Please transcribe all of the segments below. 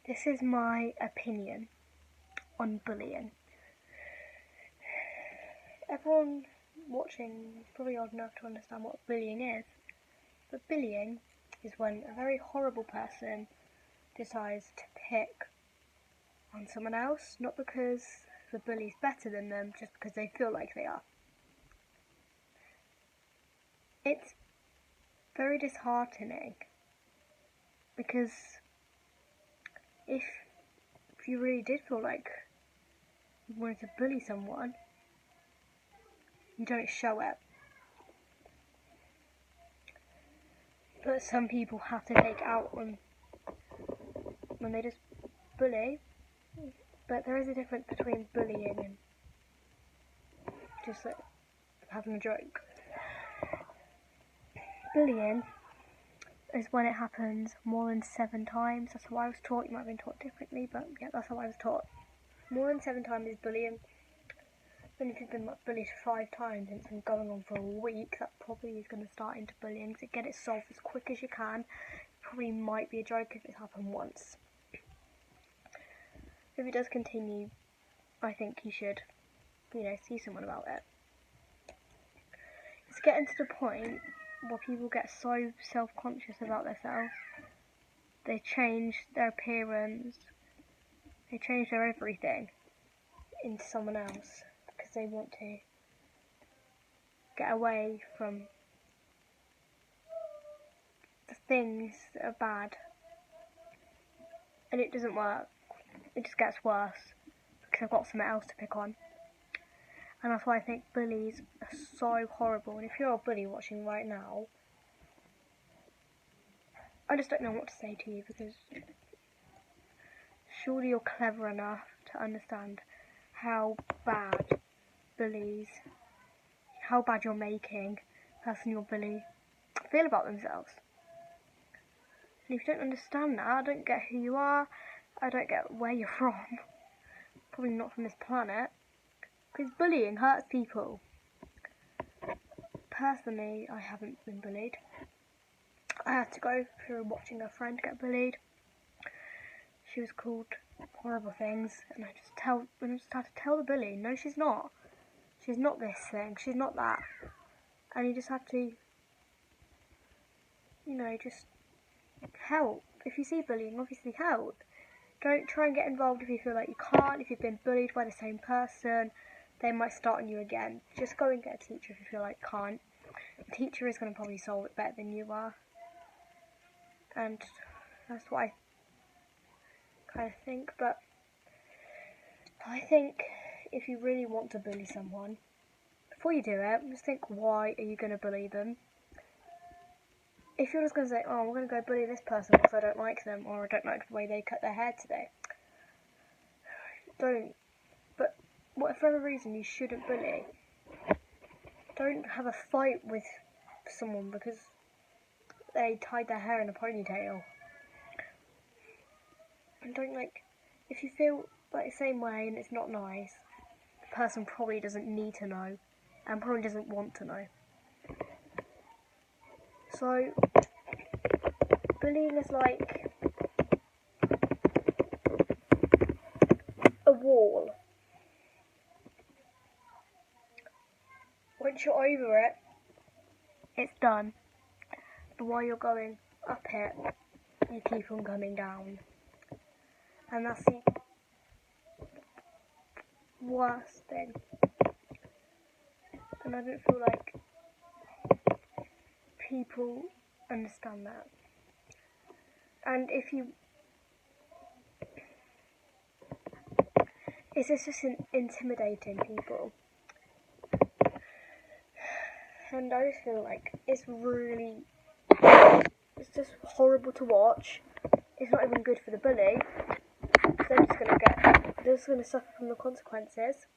This is my opinion on bullying. Everyone watching is probably old enough to understand what bullying is. But bullying is when a very horrible person decides to pick on someone else, not because the bully's better than them, just because they feel like they are. It's very disheartening because if you really did feel like you wanted to bully someone, you don't show it. But some people have to take it out when they just bully. But there is a difference between bullying and just like having a joke. Bullying is when it happens more than 7 times. That's how I was taught. You might have been taught differently, but yeah, that's how I was taught. More than 7 times is bullying. Then if you've been bullied 5 times and it's been going on for a week, that probably is going to start into bullying. So get it solved as quick as you can. Probably might be a joke if it's happened once. If it does continue, I think you should, see someone about it. It's getting to the point where people get so self-conscious about themselves. They change their appearance, they change their everything into someone else because they want to get away from the things that are bad. And it doesn't work. It just gets worse because I've got something else to pick on. And that's why I think bullies are so horrible. And if you're a bully watching right now, I just don't know what to say to you, because surely you're clever enough to understand how bad you're making the person you're bullying feel about themselves. And if you don't understand that, I don't get who you are, I don't get where you're from, probably not from this planet, because bullying hurts people. Personally, I haven't been bullied. I had to go through watching a friend get bullied. She was called horrible things, and I just had to tell the bully, no, she's not. She's not this thing, she's not that. And you just have to, just help. If you see bullying, obviously help. Don't try and get involved if you feel like you can't. If you've been bullied by the same person, they might start on you again. Just go and get a teacher if you feel like you can't. The teacher is going to probably solve it better than you are. And that's what I kind of think. But I think if you really want to bully someone, before you do it, just think, why are you going to bully them? If you're just going to say, oh, I'm going to go bully this person because I don't like them, or I don't like the way they cut their hair today, don't. But whatever reason you shouldn't bully, don't have a fight with someone because they tied their hair in a ponytail. And don't, if you feel like the same way and it's not nice, the person probably doesn't need to know and probably doesn't want to know. So bullying is like a wall. Once you're over it, it's done. But while you're going up it, you keep on coming down. And that's the worst thing. And I don't feel like people understand that. And it's just intimidating people. And I just feel like it's just horrible to watch. It's not even good for the bully. They're just going to suffer from the consequences.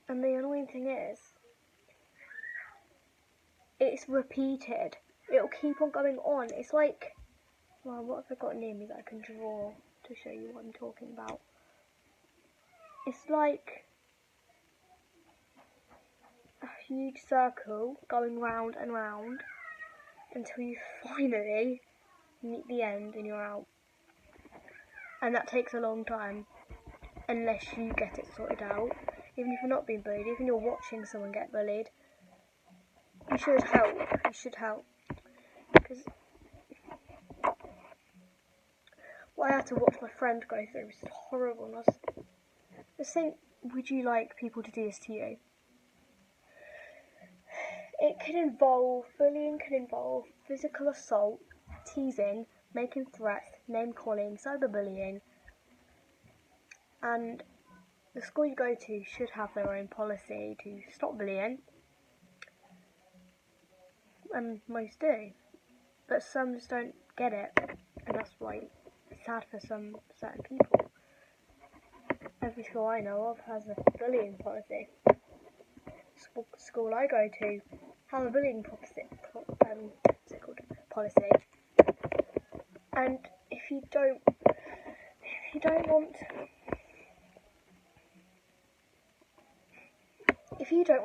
And the annoying thing is, it's repeated. It'll keep on going on. It's like, well, what have I got near me that I can draw to show you what I'm talking about? It's like a huge circle going round and round, until you finally meet the end and you're out. And that takes a long time unless you get it sorted out. Even if you're not being bullied, even if you're watching someone get bullied, you should help. You should help. Because what I had to watch my friend go through was horrible. And I was just think, would you like people to do this to you? Bullying can involve physical assault, teasing, making threats, name calling, cyberbullying, and the school you go to should have their own policy to stop bullying, and most do, but some just don't get it, and that's why it's sad for some certain people. Every school I know of has a bullying policy. School I go to have a bullying policy, and if you don't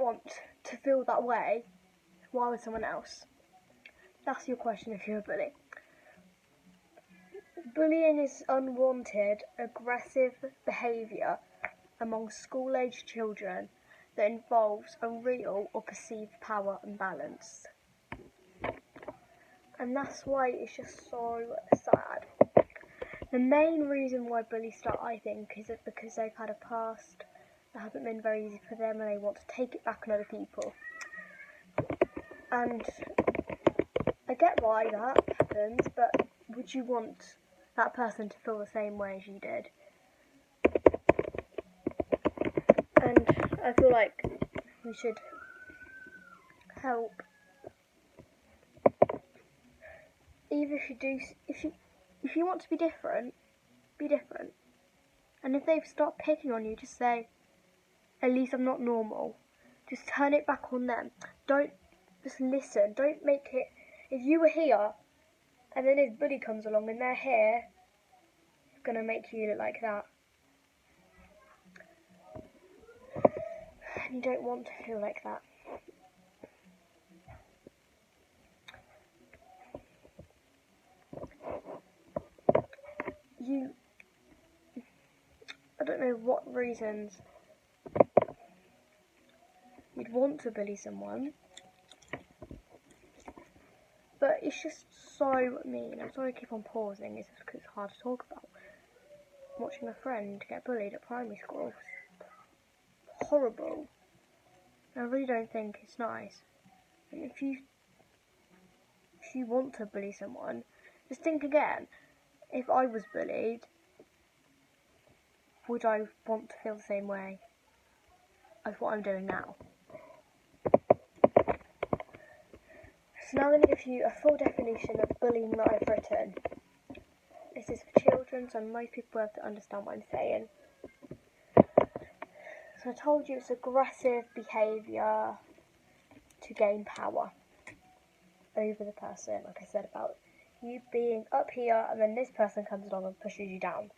want to feel that way, why would someone else? That's your question if you're a bully. Bullying is unwanted, aggressive behaviour among school-aged children that involves a real or perceived power imbalance. And that's why it's just so sad. The main reason why bullies start, I think, is because they've had a past that hasn't been very easy for them and they want to take it back on other people. And I get why that happens, but would you want that person to feel the same way as you did? And I feel like we should help. Even if you want to be different, be different. And if they start picking on you, just say, at least I'm not normal. Just turn it back on them. Don't just listen. Don't make it. If you were here, and then this bully comes along and they're here, it's gonna make you look like that. And you don't want to feel like that. I don't know what reasons you'd want to bully someone, but it's just so mean. I'm sorry I keep on pausing, it's just because it's hard to talk about. Watching a friend get bullied at primary school is horrible. I really don't think it's nice. And if you want to bully someone, just think again. If I was bullied, would I want to feel the same way as what I'm doing now? So now I'm going to give you a full definition of bullying that I've written. This is for children, so most people have to understand what I'm saying. So I told you it's aggressive behaviour to gain power over the person. Like I said about you being up here and then this person comes along and pushes you down.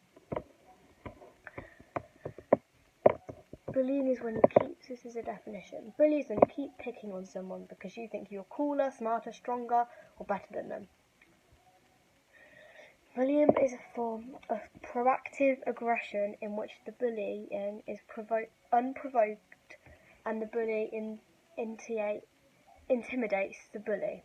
Bullying is when you keep, this is a definition, bullying is when you keep picking on someone because you think you're cooler, smarter, stronger or better than them. Bullying is a form of proactive aggression in which the bullying is unprovoked and the bully intimidates the bully.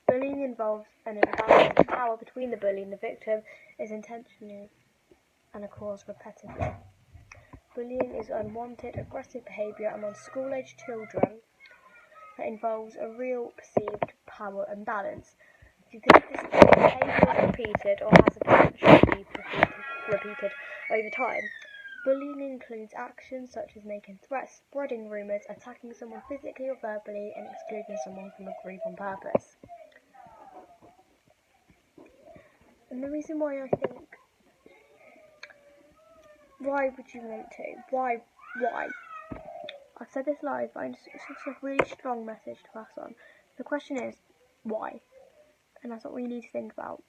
Bullying involves an imbalance of power between the bully and the victim, is intentional and occurs repetitively. Bullying is unwanted, aggressive behaviour among school-aged children that involves a real perceived power imbalance. If you think this behaviour is repeated or has a potential to be repeated over time, bullying includes actions such as making threats, spreading rumours, attacking someone physically or verbally, and excluding someone from a group on purpose. And the reason why I think, why would you want to? Why? I've said this live, but it's just a really strong message to pass on. The question is, why? And that's what we need to think about.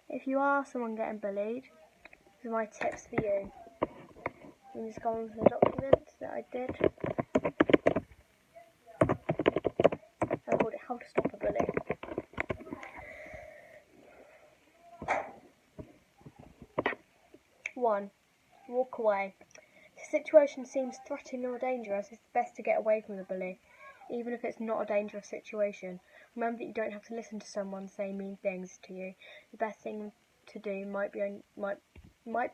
If you are someone getting bullied, these are my tips for you. You just go on to the documents that I did. I called it how to stop a bully. 1. Walk away. If the situation seems threatening or dangerous, it's best to get away from the bully, even if it's not a dangerous situation. Remember that you don't have to listen to someone say mean things to you. The best thing to do might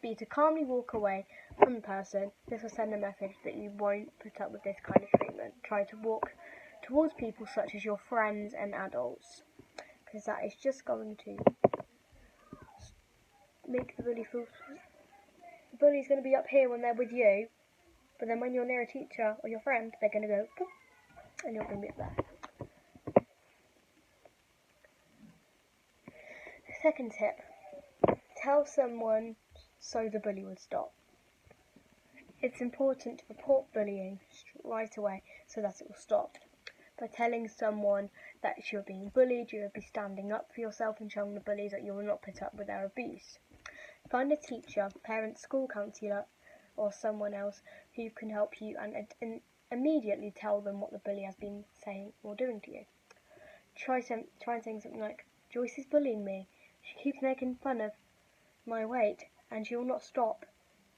be to calmly walk away from the person. This will send a message that you won't put up with this kind of treatment. Try to walk towards people such as your friends and adults, because that is just going to make the bully feel. The bully's going to be up here when they're with you, but then when you're near a teacher or your friend, they're going to go, poof, and you're going to be up there. Second tip, tell someone so the bully would stop. It's important to report bullying right away so that it will stop. By telling someone that you're being bullied, you will be standing up for yourself and showing the bullies that you will not put up with their abuse. Find a teacher, parent, school counsellor, or someone else who can help you and immediately tell them what the bully has been saying or doing to you. Try saying something like, Joyce is bullying me. She keeps making fun of my weight and she will not stop.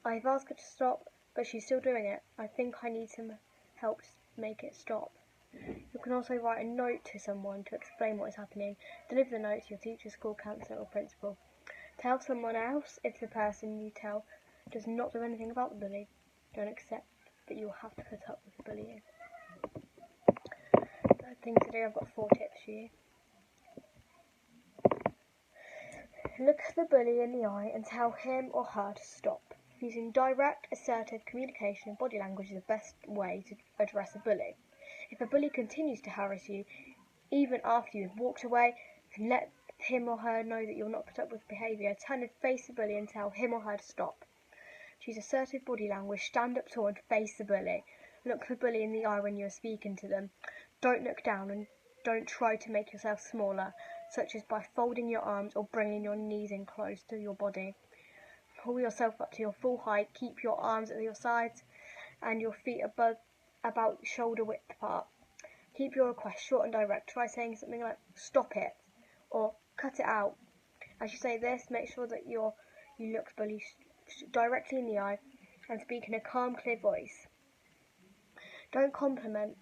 I've asked her to stop, but she's still doing it. I think I need some help to make it stop. You can also write a note to someone to explain what is happening. Deliver the note to your teacher, school counsellor or principal. Tell someone else if the person you tell does not do anything about the bully. Don't accept that you will have to put up with the bullying. Third thing to do, I've got 4 tips for you. Look the bully in the eye and tell him or her to stop. Using direct, assertive communication and body language is the best way to address a bully. If a bully continues to harass you, even after you have walked away, you can let him or her know that you'll not put up with behaviour. Turn and face the bully and tell him or her to stop. Choose assertive body language, stand up tall and face the bully. Look the bully in the eye when you are speaking to them. Don't look down and don't try to make yourself smaller, such as by folding your arms or bringing your knees in close to your body. Pull yourself up to your full height, keep your arms at your sides and your feet about shoulder width apart. Keep your request short and direct. Try saying something like, stop it, or cut it out. As you say this, make sure that you look the bully directly in the eye and speak in a calm, clear voice. Don't compliment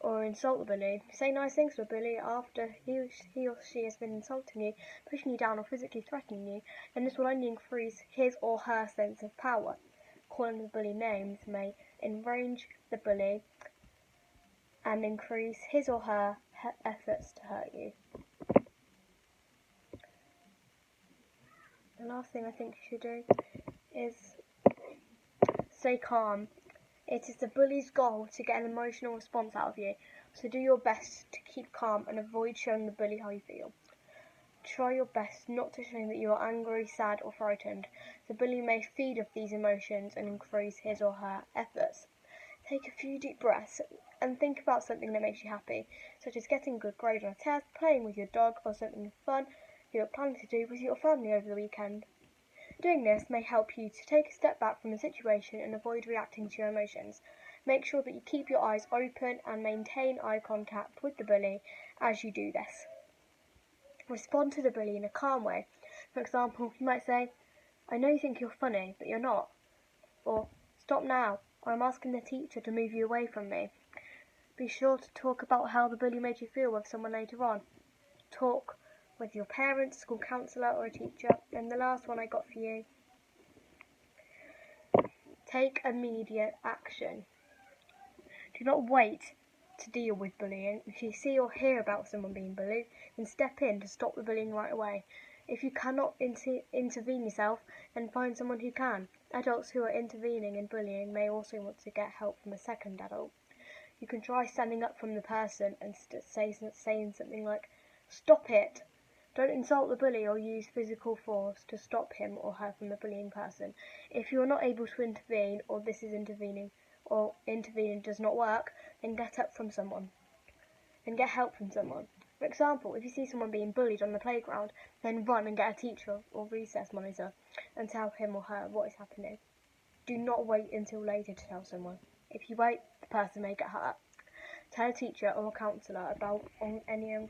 or insult the bully. Say nice things to a bully after he or she has been insulting you, pushing you down or physically threatening you, and this will only increase his or her sense of power. Calling the bully names may enrage the bully and increase his or her efforts to hurt you. The last thing I think you should do is stay calm. It is the bully's goal to get an emotional response out of you, so do your best to keep calm and avoid showing the bully how you feel. Try your best not to show that you are angry, sad or frightened. The bully may feed off these emotions and increase his or her efforts. Take a few deep breaths and think about something that makes you happy, such as getting a good grade on a test, playing with your dog, or something fun you are planning to do with your family over the weekend. Doing this may help you to take a step back from the situation and avoid reacting to your emotions. Make sure that you keep your eyes open and maintain eye contact with the bully as you do this. Respond to the bully in a calm way. For example, you might say, I know you think you're funny, but you're not. Or, stop now, or I'm asking the teacher to move you away from me. Be sure to talk about how the bully made you feel with someone later on. Talk with your parents, school counsellor or a teacher. And the last one I got for you. Take immediate action. Do not wait to deal with bullying. If you see or hear about someone being bullied, then step in to stop the bullying right away. If you cannot intervene yourself, then find someone who can. Adults who are intervening in bullying may also want to get help from a second adult. You can try standing up from the person and saying something like, stop it. Don't insult the bully or use physical force to stop him or her from the bullying person. If you are not able to intervene, or this is intervening does not work, then get up from someone. Then get help from someone. For example, if you see someone being bullied on the playground, then run and get a teacher or recess monitor and tell him or her what is happening. Do not wait until later to tell someone. If you wait, the person may get hurt. Tell a teacher or a counsellor about any ongoing